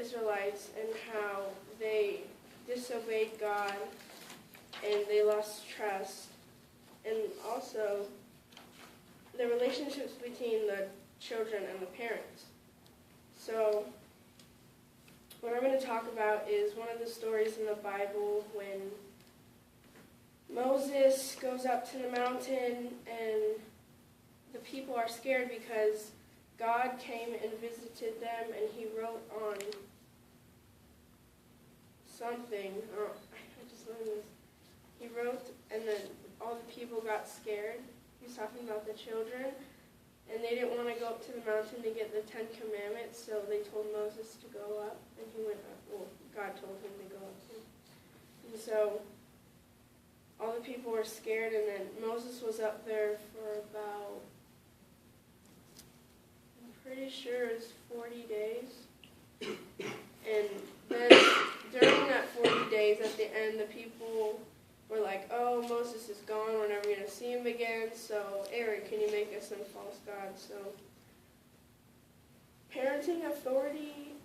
Israelites and how they disobeyed God and they lost trust. And also the relationships between the children and the parents. So what I'm going to talk about is one of the stories in the Bible when Moses goes up to the mountain and the people are scared because God came and visited them and he wrote on something. I just learned this. He wrote and then all the people got scared. He was talking about the children. And they didn't want to go up to the mountain to get the 10 Commandments, so they told Moses to go up, and he went up. Well, God told him to go up. And so all the people were scared, and then Moses was up there for about, I'm pretty sure it was 40 days. And then during that 40 days, at the end, the people were like, oh, Moses is gone, we're never going to see him again, so Aaron, can you make us some false gods? So parenting authority,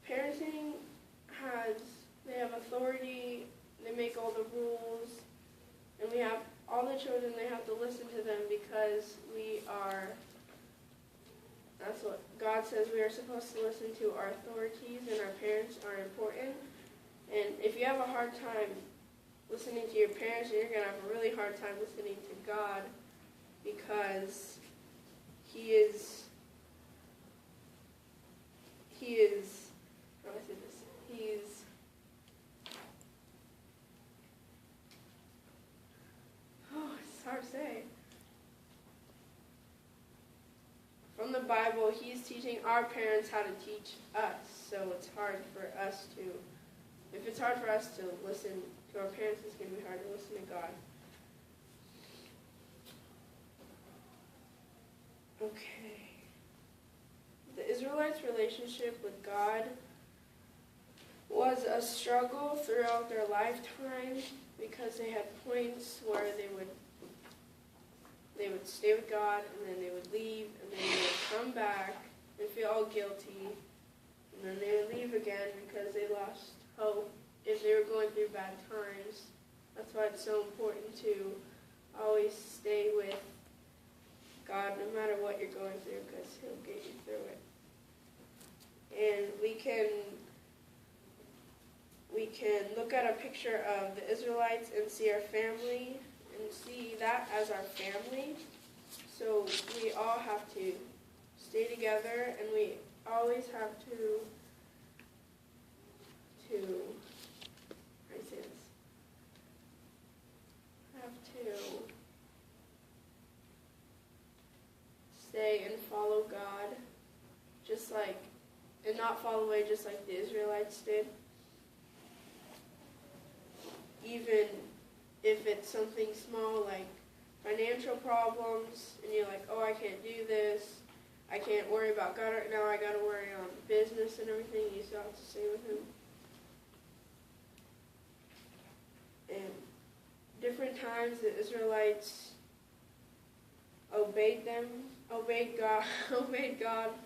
they have authority, they make all the rules, and we have all the children, they have to listen to them because that's what God says we are supposed to listen to. Our authorities and our parents are important, and if you have a hard time listening to your parents, and you're going to have a really hard time listening to God because He is, how do I say this? It's hard to say. From the Bible, He's teaching our parents how to teach us, so it's hard for us to, if it's hard for us to listen to our parents, it's going to be hard to listen to God. Okay. The Israelites' relationship with God was a struggle throughout their lifetime because they had points where they would stay with God and then they would leave and then they would come back and feel all guilty and then they would leave again because they lost hope if they were going through bad times. That's why it's so important to always stay with God no matter what you're going through because He'll get you through it. And we can look at a picture of the Israelites and see our family and see that as our family. So we all have to stay together and we always have to stay and follow God, and not fall away just like the Israelites did. Even if it's something small like financial problems, and you're like, oh, I can't do this, I can't worry about God right now, I got to worry on business and everything, you still have to stay with Him. And different times the Israelites obeyed God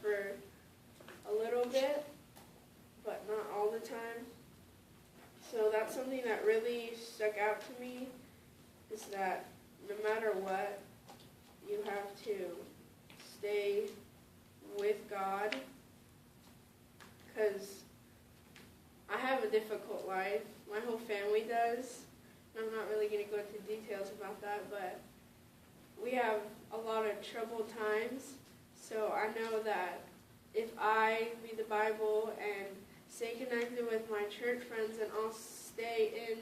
for a little bit, but not all the time. So that's something that really stuck out to me, is that no matter what, you have to stay with God, because I have a difficult life. My whole family does. I'm not really going to go into details about that, but we have a lot of troubled times. So I know that if I read the Bible and stay connected with my church friends, and I'll stay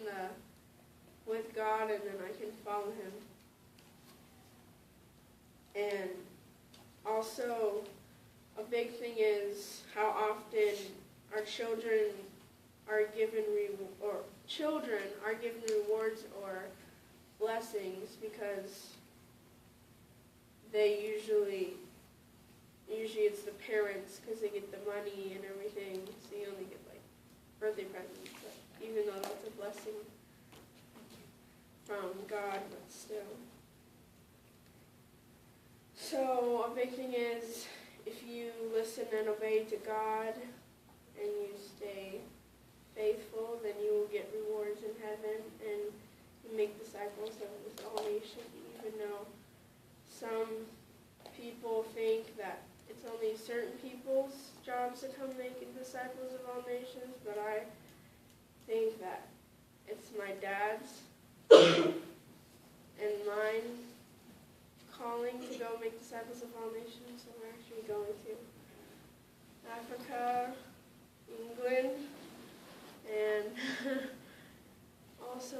with God, and then I can follow Him. And also, a big thing is how often our children are given rewards or blessings, because they usually it's the parents, because they get the money and everything, so you only get like birthday presents, but even though that's a blessing from God, but still. So a big thing is, if you listen and obey to God, and you stay faithful, then you will get rewards in heaven, and you make disciples of all nations, even though some people think that it's only certain people's jobs to come make disciples of all nations, but I think that it's my dad's and mine calling to go make disciples of all nations, so we're actually going to Africa, England, and also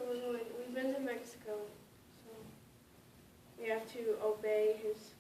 we've been to Mexico, so we have to obey his